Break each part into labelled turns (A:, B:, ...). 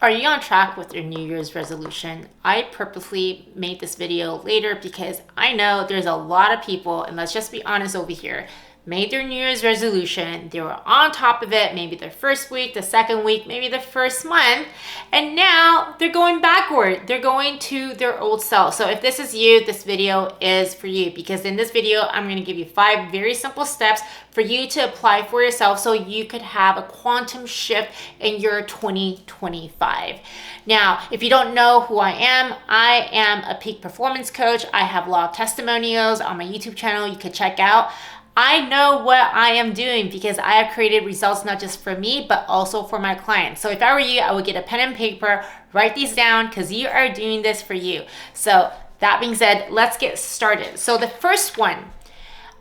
A: Are you on track with your New Year's resolution? I purposely made this video later because I know there's a lot of people, and let's just be honest over here, made their New Year's resolution. They were on top of it, maybe the first week, the second week, maybe the first month, and now they're going backward. They're going to their old self. So if this is you, this video is for you, because in this video, I'm going to give you 5 very simple steps for you to apply for yourself so you could have a quantum shift in your 2025. Now, if you don't know who I am a peak performance coach. I have a lot of testimonials on my YouTube channel you could check out. I know what I am doing because I have created results not just for me, but also for my clients. So if I were you, I would get a pen and paper, write these down because you are doing this for you. So that being said, let's get started. So the first one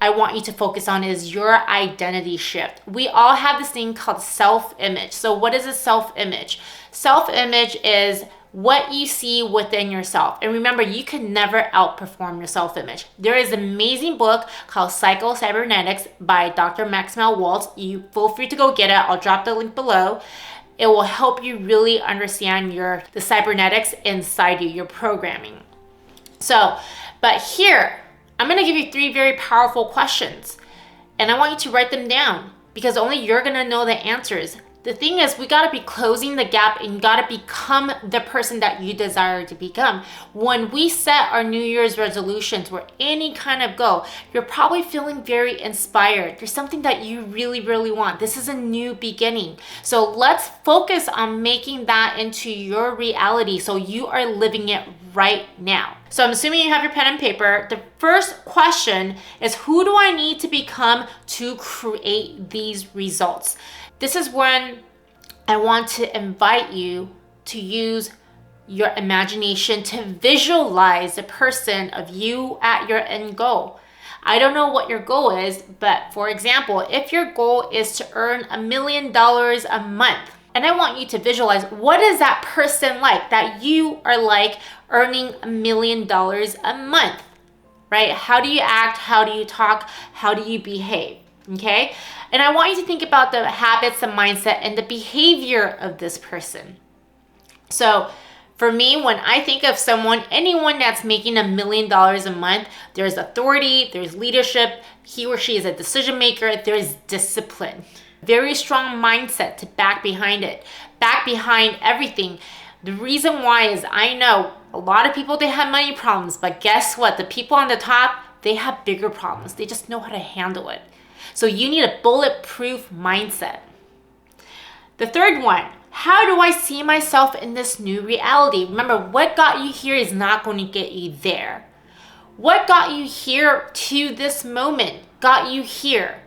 A: I want you to focus on is your identity shift. We all have this thing called self-image. So what is a self-image? Self-image is what you see within yourself. And remember, you can never outperform your self-image. There is an amazing book called Psycho-Cybernetics by Dr. Maxwell Waltz. You feel free to go get it. I'll drop the link below. It will help you really understand the cybernetics inside you, your programming. So, but here, I'm going to give you 3 very powerful questions. And I want you to write them down because only you're going to know the answers. The thing is, we got to be closing the gap and you got to become the person that you desire to become. When we set our New Year's resolutions or any kind of goal, you're probably feeling very inspired. There's something that you really, really want. This is a new beginning. So let's focus on making that into your reality so you are living it right now. So I'm assuming you have your pen and paper. The first question is, who do I need to become to create these results? This is when I want to invite you to use your imagination to visualize the person of you at your end goal. I don't know what your goal is, but for example, if your goal is to earn $1 million a month, and I want you to visualize, what is that person like that you are like earning $1 million a month, right? How do you act? How do you talk? How do you behave? Okay? And I want you to think about the habits, the mindset, and the behavior of this person. So for me, when I think of anyone that's making $1 million a month, there's authority, there's leadership, he or she is a decision maker, there's discipline. Very strong mindset to back behind it, back behind everything. The reason why is I know a lot of people, they have money problems, but guess what? The people on the top, they have bigger problems. They just know how to handle it. So you need a bulletproof mindset. The third one, how do I see myself in this new reality? Remember, what got you here is not going to get you there. What got you here to this moment got you here.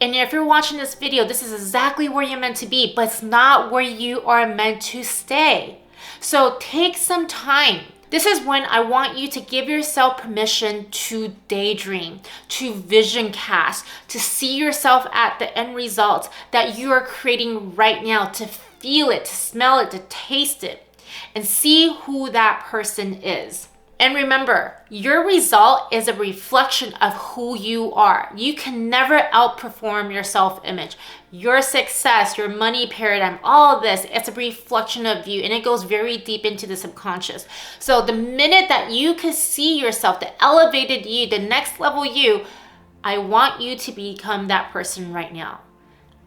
A: And if you're watching this video, this is exactly where you're meant to be, but it's not where you are meant to stay. So take some time. This is when I want you to give yourself permission to daydream, to vision cast, to see yourself at the end result that you are creating right now, to feel it, to smell it, to taste it, and see who that person is. And remember, your result is a reflection of who you are. You can never outperform your self-image. Your success, your money paradigm, all of this, it's a reflection of you, and it goes very deep into the subconscious. So the minute that you can see yourself, the elevated you, the next level you, I want you to become that person right now.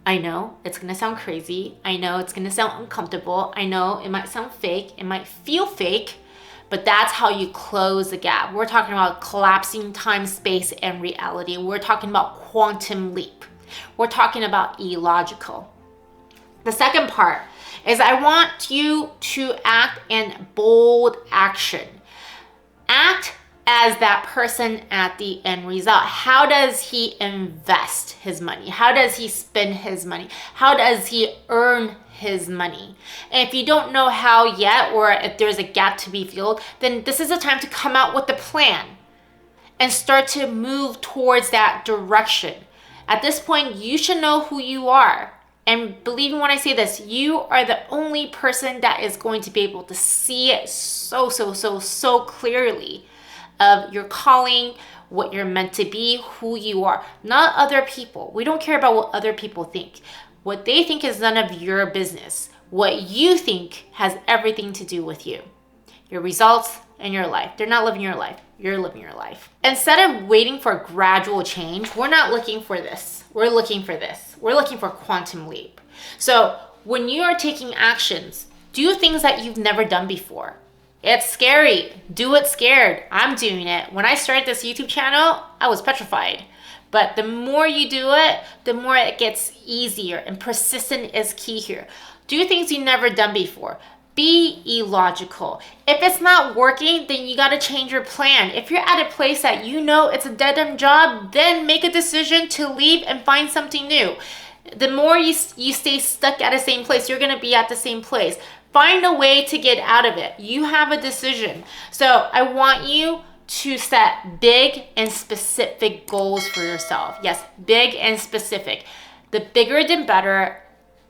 A: I know it's gonna sound crazy. I know it's gonna sound uncomfortable. I know it might sound fake. It might feel fake. But that's how you close the gap. We're talking about collapsing time, space, and reality. We're talking about quantum leap. We're talking about illogical. The second part is I want you to act in bold action. Act as that person at the end result. How does he invest his money? How does he spend his money? How does he earn his money? And if you don't know how yet, or if there's a gap to be filled, then this is the time to come out with a plan and start to move towards that direction. At this point, you should know who you are. And believe me when I say this, you are the only person that is going to be able to see it so clearly of your calling, what you're meant to be, who you are, not other people. We don't care about what other people think. What they think is none of your business. What you think has everything to do with you, your results, and your life. They're not living your life. You're living your life. Instead of waiting for gradual change, we're not looking for this. We're looking for this. We're looking for quantum leap. So when you are taking actions, do things that you've never done before. It's scary. Do it scared. I'm doing it. When I started this YouTube channel, I was petrified. But the more you do it, the more it gets easier, and persistent is key here. Do things you've never done before. Be illogical. If it's not working, then you got to change your plan. If you're at a place that you know it's a dead-end job, then make a decision to leave and find something new. The more you stay stuck at the same place, you're going to be at the same place. Find a way to get out of it. You have a decision. So I want you to set big and specific goals for yourself. Yes, big and specific. The bigger the better.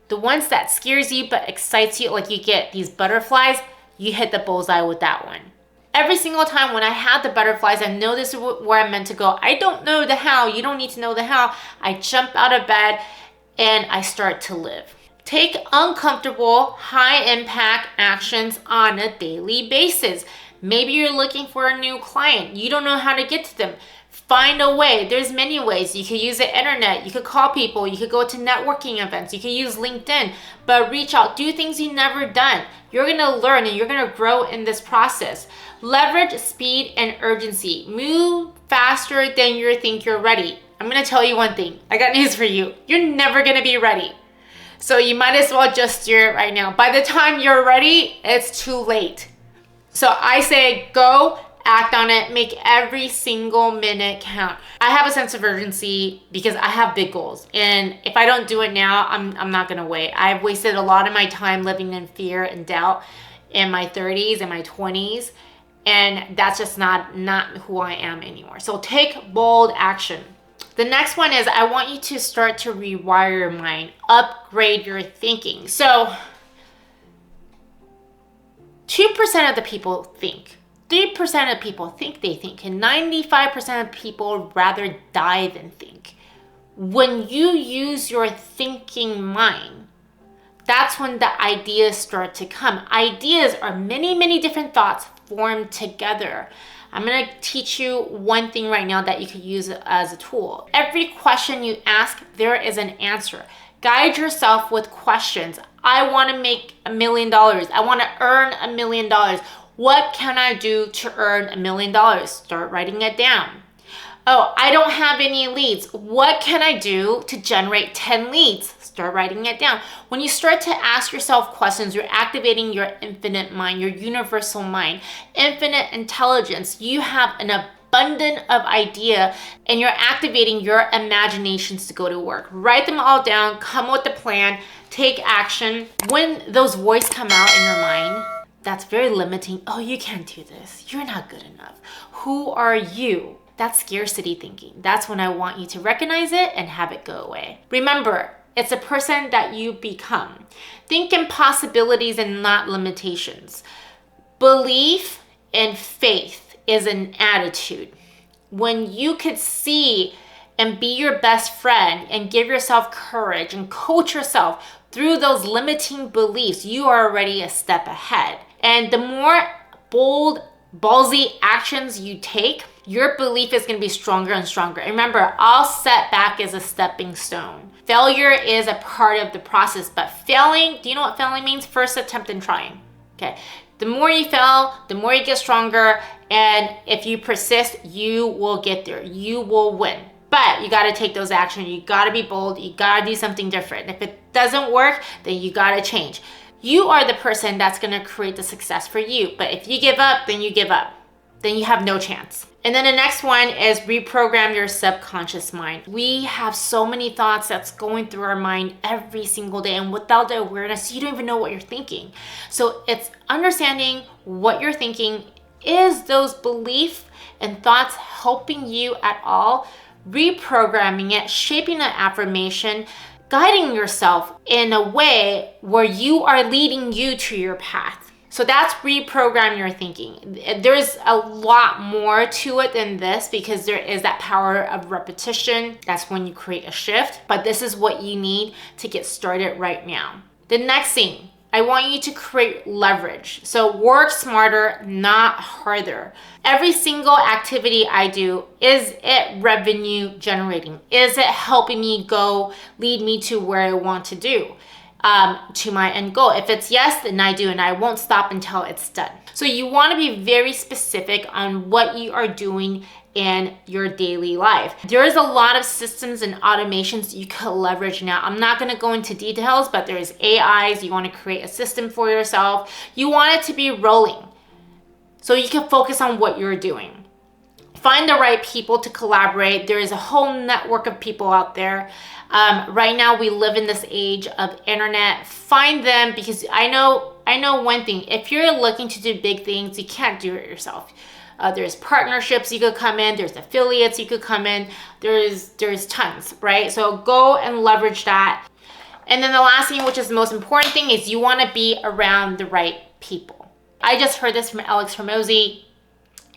A: The ones that scares you but excites you, like you get these butterflies, you hit the bullseye with that one. Every single time when I had the butterflies, I know this is where I'm meant to go. I don't know the how. You don't need to know the how. I jump out of bed and I start to live. Take uncomfortable, high-impact actions on a daily basis. Maybe you're looking for a new client. You don't know how to get to them. Find a way. There's many ways. You could use the internet. You could call people. You could go to networking events. You could use LinkedIn. But reach out. Do things you've never done. You're going to learn and you're going to grow in this process. Leverage speed and urgency. Move faster than you think you're ready. I'm going to tell you one thing. I got news for you. You're never going to be ready. So you might as well just do it right now. By the time you're ready, it's too late. So I say go, act on it, make every single minute count. I have a sense of urgency because I have big goals. And if I don't do it now, I'm not gonna wait. I've wasted a lot of my time living in fear and doubt in my 30s and my 20s. And that's just not who I am anymore. So take bold action. The next one is I want you to start to rewire your mind, upgrade your thinking. So 2% of the people think. 3% of people think they think, and 95% of people rather die than think. When you use your thinking mind, that's when the ideas start to come. Ideas are many, many different thoughts formed together. I'm going to teach you one thing right now that you could use as a tool. Every question you ask, there is an answer. Guide yourself with questions. I want to make $1 million. I want to earn $1 million. What can I do to earn $1 million? Start writing it down. Oh, I don't have any leads. What can I do to generate 10 leads? Start writing it down. When you start to ask yourself questions, you're activating your infinite mind, your universal mind, infinite intelligence. You have an abundance of idea and you're activating your imaginations to go to work. Write them all down, come with a plan, take action. When those voices come out in your mind, that's very limiting. Oh, you can't do this. You're not good enough. Who are you? That's scarcity thinking. That's when I want you to recognize it and have it go away. Remember, it's a person that you become. Think in possibilities and not limitations. Belief and faith is an attitude. When you could see and be your best friend and give yourself courage and coach yourself through those limiting beliefs, you are already a step ahead. And the more bold, ballsy actions you take, your belief is going to be stronger and stronger. And remember, all setback is a stepping stone. Failure is a part of the process, but failing, do you know what failing means? First attempt in trying. Okay. The more you fail, the more you get stronger. And if you persist, you will get there. You will win. But you got to take those actions. You got to be bold. You got to do something different. If it doesn't work, then you got to change. You are the person that's going to create the success for you. But if you give up, then you give up. Then you have no chance. And then the next one is reprogram your subconscious mind. We have so many thoughts that's going through our mind every single day. And without the awareness, you don't even know what you're thinking. So it's understanding what you're thinking. Is those beliefs and thoughts helping you at all? Reprogramming it, shaping an affirmation, guiding yourself in a way where you are leading you to your path. So that's reprogram your thinking. There's a lot more to it than this because there is that power of repetition. That's when you create a shift. But this is what you need to get started right now. The next thing, I want you to create leverage. So work smarter, not harder. Every single activity I do, is it revenue generating? Is it helping me lead me to where I want to do, to my end goal? If it's yes, then I do, and I won't stop until it's done. So you want to be very specific on what you are doing in your daily life. There's a lot of systems and automations you could leverage now. I'm not going to go into details, but there's AIs. You want to create a system for yourself. You want it to be rolling so you can focus on what you're doing. Find the right people to collaborate. There is a whole network of people out there. Right now, we live in this age of internet. Find them, because I know one thing. If you're looking to do big things, you can't do it yourself. There's partnerships you could come in. There's affiliates you could come in. There's tons, right? So go and leverage that. And then the last thing, which is the most important thing, is you want to be around the right people. I just heard this from Alex Hormozy.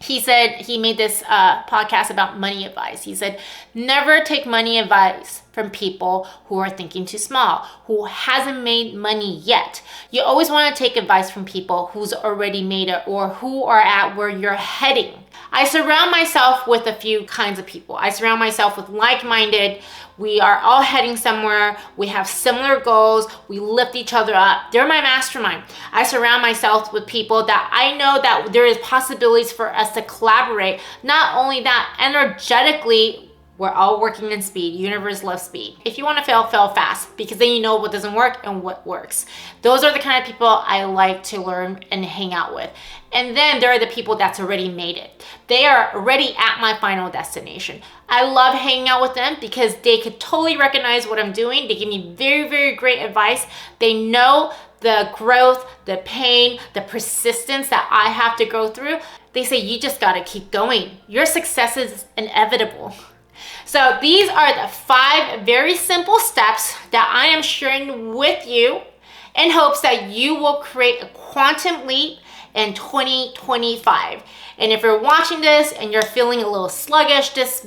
A: He said, he made this podcast about money advice. He said, never take money advice from people who are thinking too small, who hasn't made money yet. You always want to take advice from people who's already made it or who are at where you're heading. I surround myself with a few kinds of people. I surround myself with like-minded. We are all heading somewhere. We have similar goals. We lift each other up. They're my mastermind. I surround myself with people that I know that there is possibilities for us to collaborate. Not only that, energetically, we're all working in speed. Universe loves speed. If you want to fail fast, because then you know what doesn't work and what works. Those are the kind of people I like to learn and hang out with. And then there are the people that's already made it. They are already at my final destination. I love hanging out with them because they could totally recognize what I'm doing. They give me very, very great advice. They know the growth, the pain, the persistence that I have to go through. They say, you just got to keep going. Your success is inevitable. So these are the 5 very simple steps that I am sharing with you in hopes that you will create a quantum leap in 2025. And if you're watching this and you're feeling a little sluggish, this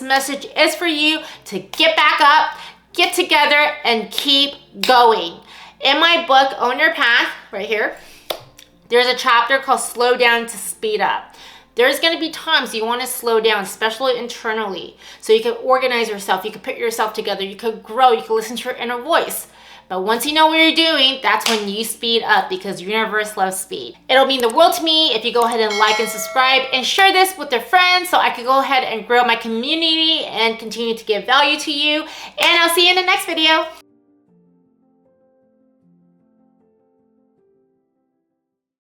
A: message is for you to get back up, get together, and keep going. In my book, Own Your Path, right here, there's a chapter called Slow Down to Speed Up. There's going to be times you want to slow down, especially internally, so you can organize yourself, you can put yourself together, you could grow, you can listen to your inner voice. But once you know what you're doing, that's when you speed up, because universe loves speed. It'll mean the world to me if you go ahead and like and subscribe and share this with your friends so I can go ahead and grow my community and continue to give value to you. And I'll see you in the next video.